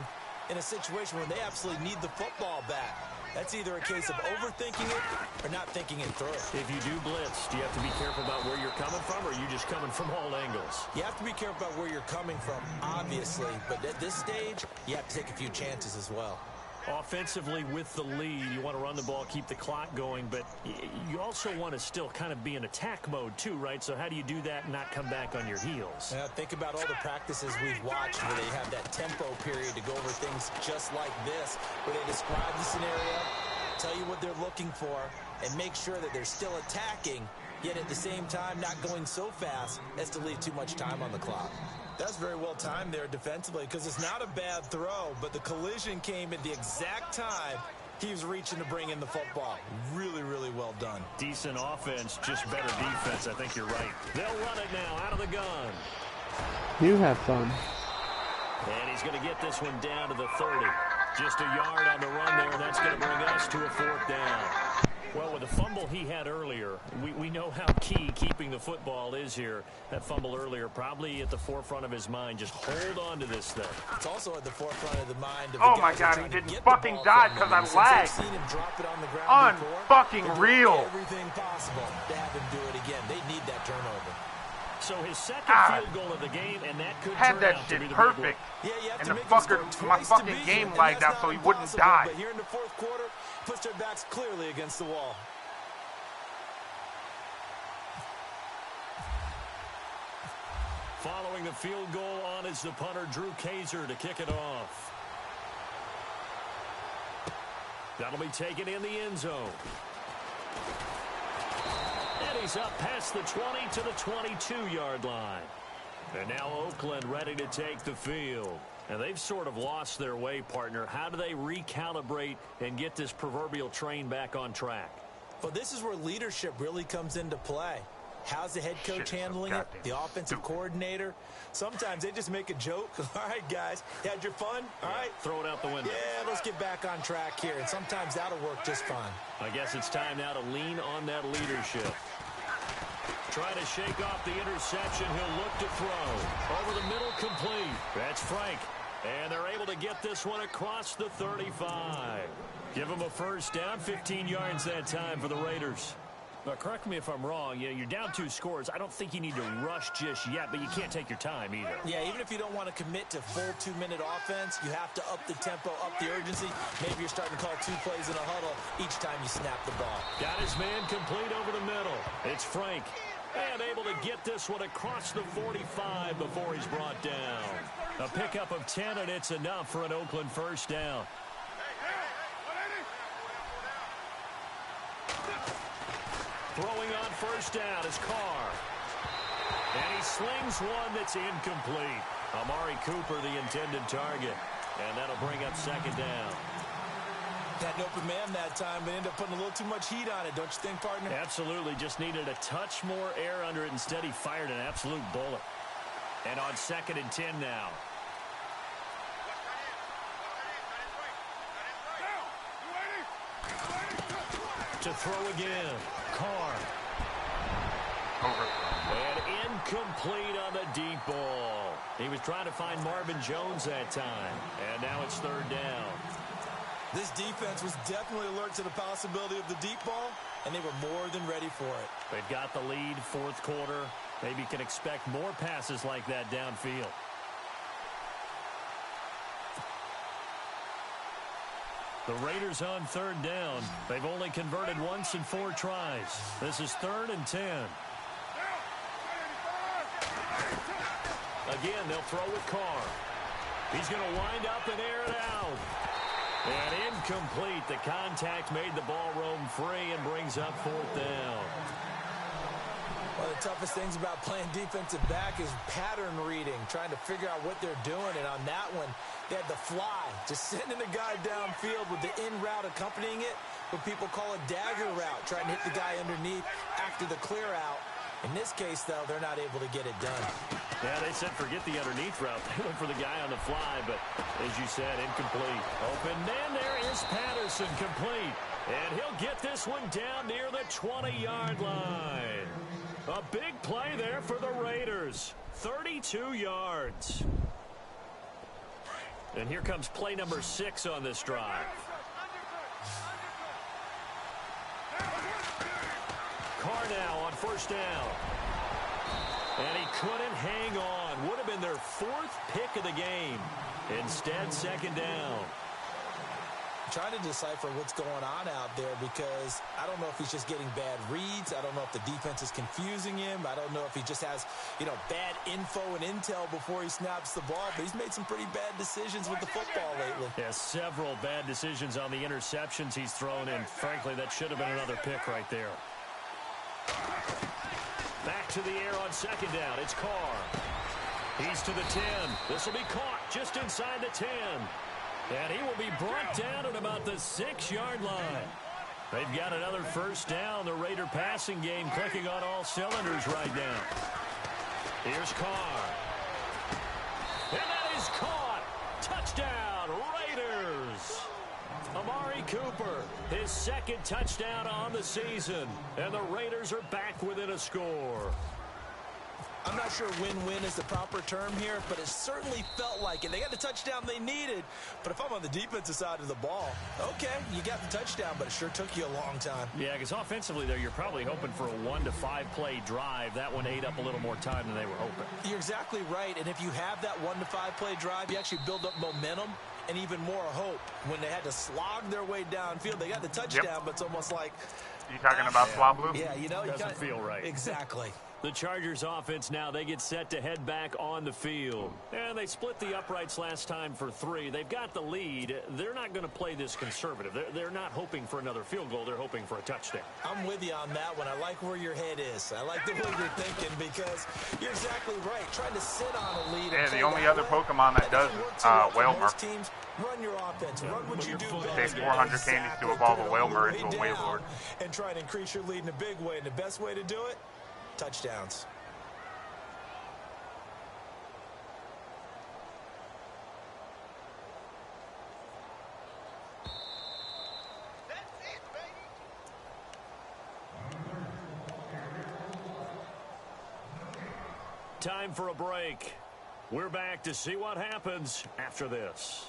in a situation where they absolutely need the football back. That's either a case of overthinking it or not thinking it through. If you do blitz, do you have to be careful about where you're coming from, or are you just coming from all angles? You have to be careful about where you're coming from, obviously, but at this stage, you have to take a few chances as well. Offensively, with the lead, you want to run the ball, keep the clock going, but you also want to still kind of be in attack mode too, right? So how do you do that and not come back on your heels? Think about all the practices we've watched where they have that tempo period to go over things just like this, where they describe the scenario, tell you what they're looking for, and make sure that they're still attacking, yet at the same time not going so fast as to leave too much time on the clock. That's very well timed there defensively, because it's not a bad throw, but the collision came at the exact time he was reaching to bring in the football. Really, really well done. Decent offense, just better defense. I think you're right. They'll run it now out of the gun. You have fun. And he's going to get this one down to the 30. Just a yard on the run there, and that's going to bring us to a 4th down. Well, with the fumble he had earlier, we know how key keeping the football is here. That fumble earlier probably at the forefront of his mind. Just hold on to this thing. It's also at the forefront of the mind of Oh the my guys God, trying he to didn't get the fucking ball die from because him. I And since lagged. they've seen him drop it on the ground before, Unfucking they're doing real. everything possible to have him do it again. They need that turnover. So his second God. field goal of the game, and that could Had turn that out to be shit the big one. perfect. Yeah, you have And to the make him fucker, score my twice fucking to beat game him, and lagged that's out so not he wouldn't impossible. die. But here in the 4th quarter, puts their backs clearly against the wall. Following the field goal on is the punter, Drew Kaiser, to kick it off. That'll be taken in the end zone. And he's up past the 20 to the 22-yard line. And now Oakland ready to take the field. And they've sort of lost their way, partner. How do they recalibrate and get this proverbial train back on track? Well, this is where leadership really comes into play. How's the head coach handling it? The offensive coordinator? Sometimes they just make a joke. All right, guys, you had your fun? All right. Throw it out the window. Yeah, let's get back on track here. And sometimes that'll work just fine. I guess it's time now to lean on that leadership. Trying to shake off the interception. He'll look to throw. Over the middle, complete. That's Frank. And they're able to get this one across the 35. Give them a 1st down, 15 yards that time for the Raiders. Now, correct me if I'm wrong. You're down 2 scores. I don't think you need to rush just yet, but you can't take your time either. Yeah, even if you don't want to commit to full 2-minute offense, you have to up the tempo, up the urgency. Maybe you're starting to call 2 plays in a huddle each time you snap the ball. Got his man complete over the middle. It's Frank. And able to get this one across the 45 before he's brought down. A pickup of 10, and it's enough for an Oakland 1st down. Throwing on 1st down is Carr. And he slings one that's incomplete. Amari Cooper, the intended target. And that'll bring up 2nd down. Had an open man that time, but ended up putting a little too much heat on it, don't you think, partner? Absolutely. Just needed a touch more air under it. Instead, he fired an absolute bullet. And on 2nd and 10 now. To throw again. Carr. And incomplete on the deep ball. He was trying to find Marvin Jones that time. And now it's 3rd down. This defense was definitely alert to the possibility of the deep ball, and they were more than ready for it. They've got the lead, 4th quarter. Maybe can expect more passes like that downfield. The Raiders on 3rd down. They've only converted once in 4 tries. This is 3rd and 10. Again, they'll throw with Carr. He's going to wind up and air it out. And incomplete. The contact made the ball roam free and brings up 4th down. One of the toughest things about playing defensive back is pattern reading, trying to figure out what they're doing. And on that one, they had the fly, just sending a guy downfield with the in route accompanying it, what people call a dagger route, trying to hit the guy underneath after the clear out. In this case, though, they're not able to get it done. Yeah, they said forget the underneath route. They went for the guy on the fly, but as you said, incomplete. Open man, there is Patterson, complete. And he'll get this one down near the 20-yard line. A big play there for the Raiders. 32 yards. And here comes play number 6 on this drive. Carr now on 1st down. And he couldn't hang on. Would have been their 4th pick of the game. Instead, 2nd down. Trying to decipher what's going on out there because I don't know if he's just getting bad reads. I don't know if the defense is confusing him. I don't know if he just has, bad info and intel before he snaps the ball. But he's made some pretty bad decisions with the football lately. Yeah, several bad decisions on the interceptions he's thrown in. Frankly, that should have been another pick right there. Back to the air on 2nd down. It's Carr. He's to the 10. This will be caught just inside the 10. And he will be brought down at about the 6-yard line. They've got another 1st down. The Raider passing game clicking on all cylinders right now. Here's Carr. And that is caught. Touchdown, Raiders. Amari Cooper, his 2nd touchdown on the season. And the Raiders are back within a score. I'm not sure win-win is the proper term here, but it certainly felt like it. They got the touchdown they needed, but if I'm on the defensive side of the ball, okay, you got the touchdown, but it sure took you a long time. Yeah, because offensively there, you're probably hoping for a 1 to 5 play drive. That one ate up a little more time than they were hoping. You're exactly right, and if you have that 1 to 5 play drive, you actually build up momentum and even more hope. When they had to slog their way downfield, they got the touchdown, but it's almost like... You talking about Swab Blue? Yeah, doesn't feel right. Exactly. The Chargers offense now, they get set to head back on the field. And they split the uprights last time for 3. They've got the lead. They're not going to play this conservative. They're not hoping for another field goal. They're hoping for a touchdown. I'm with you on that one. I like where your head is. I like the way you're thinking because you're exactly right. Trying to sit on a lead. Yeah, the only other Pokemon that does Whalmer. Teams run your offense. Run what you do best. Take 400 candies to evolve a Whalmer into a Wailord. And try and increase your lead in a big way. And the best way to do it, touchdowns. Time for a break. We're back to see what happens after this.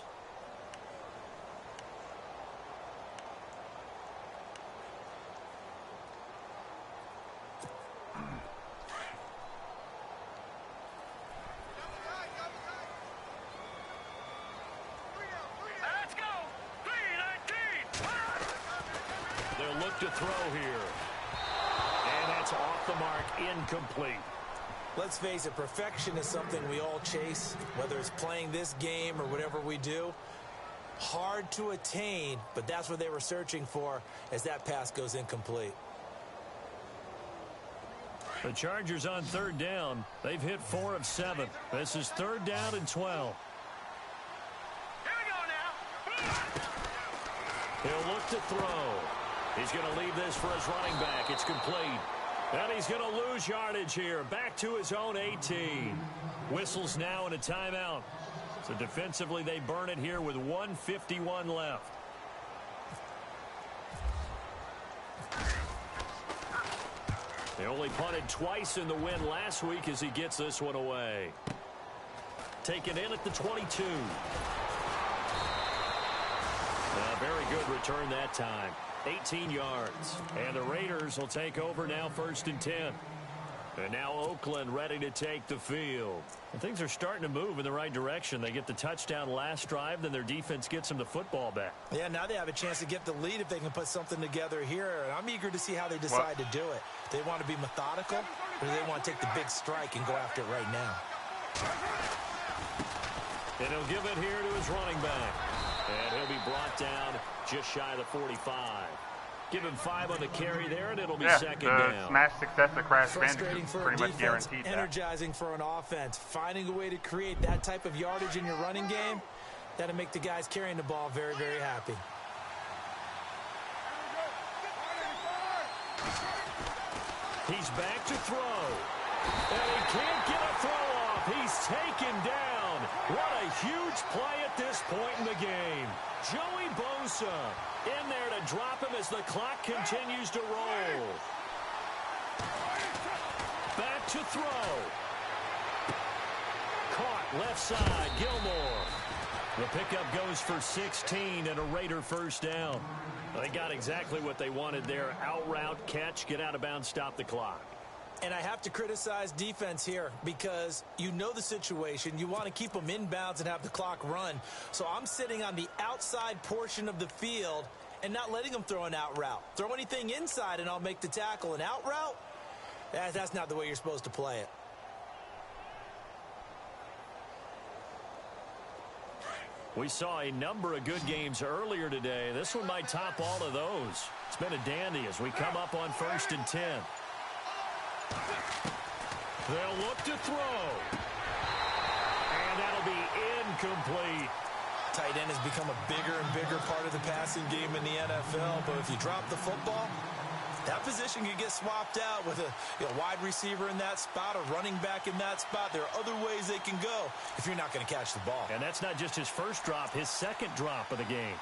Let's go. 319. They'll look to throw here. And that's off the mark, incomplete. Let's face it, perfection is something we all chase, whether it's playing this game or whatever we do. Hard to attain, but that's what they were searching for as that pass goes incomplete. The Chargers on 3rd down. They've hit 4 of 7. This is 3rd down and 12. Here we go now. He'll look to throw. He's going to leave this for his running back. It's complete. And he's going to lose yardage here. Back to his own 18. Whistles now and a timeout. So defensively, they burn it here with 1:51 left. They only punted twice in the win last week as he gets this one away. Taken in at the 22. A very good return that time. 18 yards. And the Raiders will take over now 1st and 10. And now Oakland ready to take the field. And things are starting to move in the right direction. They get the touchdown last drive, then their defense gets them the football back. Yeah, now they have a chance to get the lead if they can put something together here. And I'm eager to see how they decide to do it. They want to be methodical, or do they want to take the big strike and go after it right now? And he'll give it here to his running back. And he'll be brought down just shy of the 45. Give him 5 on the carry there, and it'll be second down. Smash success of Crash Frustrating Bandicoot for pretty a much defense, guaranteed that. energizing for an offense. Finding a way to create that type of yardage in your running game, that'll make the guys carrying the ball very, very happy. He's back to throw. And he can't get a throw off. He's taken down. What a huge play at this point in the game. Joey Bosa in there to drop him as the clock continues to roll. Back to throw. Caught left side, Gilmore. The pickup goes for 16 and a Raider first down. They got exactly what they wanted there. Out route, catch, get out of bounds, stop the clock. And I have to criticize defense here because you know the situation. You want to keep them inbounds and have the clock run. So I'm sitting on the outside portion of the field and not letting them throw an out route. Throw anything inside and I'll make the tackle. An out route? That's not the way you're supposed to play it. We saw a number of good games earlier today. This one might top all of those. It's been a dandy as we come up on 1st and 10. They'll look to throw. And that'll be incomplete. Tight end has become a bigger and bigger part of the passing game in the NFL. But if you drop the football, that position can get swapped out with a wide receiver in that spot, a running back in that spot. There are other ways they can go if you're not going to catch the ball. And that's not just his first drop, his second drop of the game.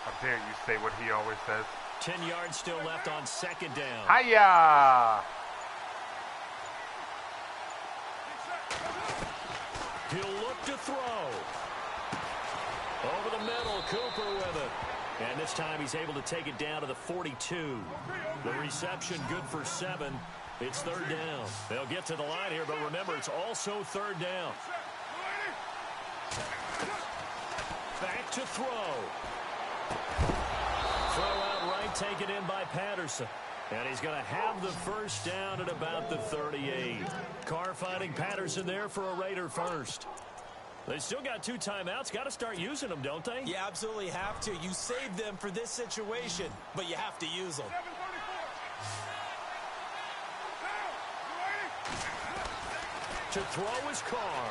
How dare you say what he always says. 10 yards still left on second down. Hiya! He'll look to throw. Over the middle, Cooper with it. And this time he's able to take it down to the 42. The reception good for 7. It's third down. They'll get to the line here, but remember, it's also third down. Back to throw. Throw out right, taken in by Patterson. And he's going to have the first down at about the 38. Carr finding Patterson there for a Raider first. They still got 2 timeouts. Got to start using them, don't they? You absolutely have to. You save them for this situation, but you have to use them. To throw is Carr.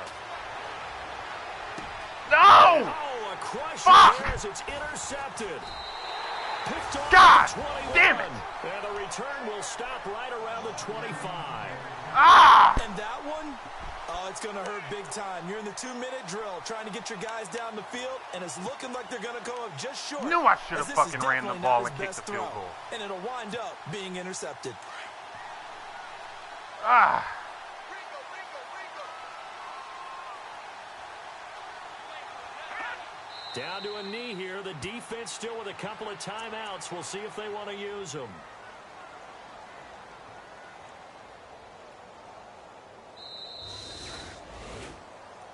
No! Oh, a crush Fuck! as it's intercepted. Picked off God the 21. damn it! And the return will stop right around the 25. Ah! And that one, oh, it's going to hurt big time. You're in the 2-minute drill trying to get your guys down the field, and it's looking like they're going to come up just short. Knew I should have as this fucking is ran the definitely ball not and his kicked the best field throw. goal. And it'll wind up being intercepted. Ah! Down to a knee here. The defense still with a couple of timeouts. We'll see if they want to use them.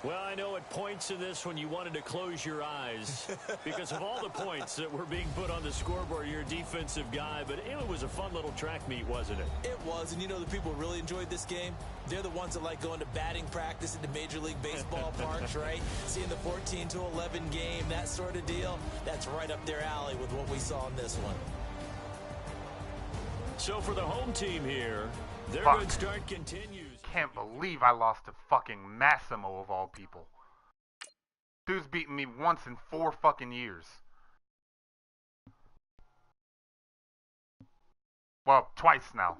Well, I know at points in this when you wanted to close your eyes because of all the points that were being put on the scoreboard. You're a defensive guy, but it was a fun little track meet, wasn't it? It was, and you know the people who really enjoyed this game? They're the ones that like going to batting practice into Major League Baseball parks, right? Seeing the 14-11 game, that sort of deal. That's right up their alley with what we saw in this one. So for the home team here, their Fuck. good start continues. Can't believe I lost to fucking Massimo of all people. Dude's beaten me once in 4 fucking years. Well, twice now.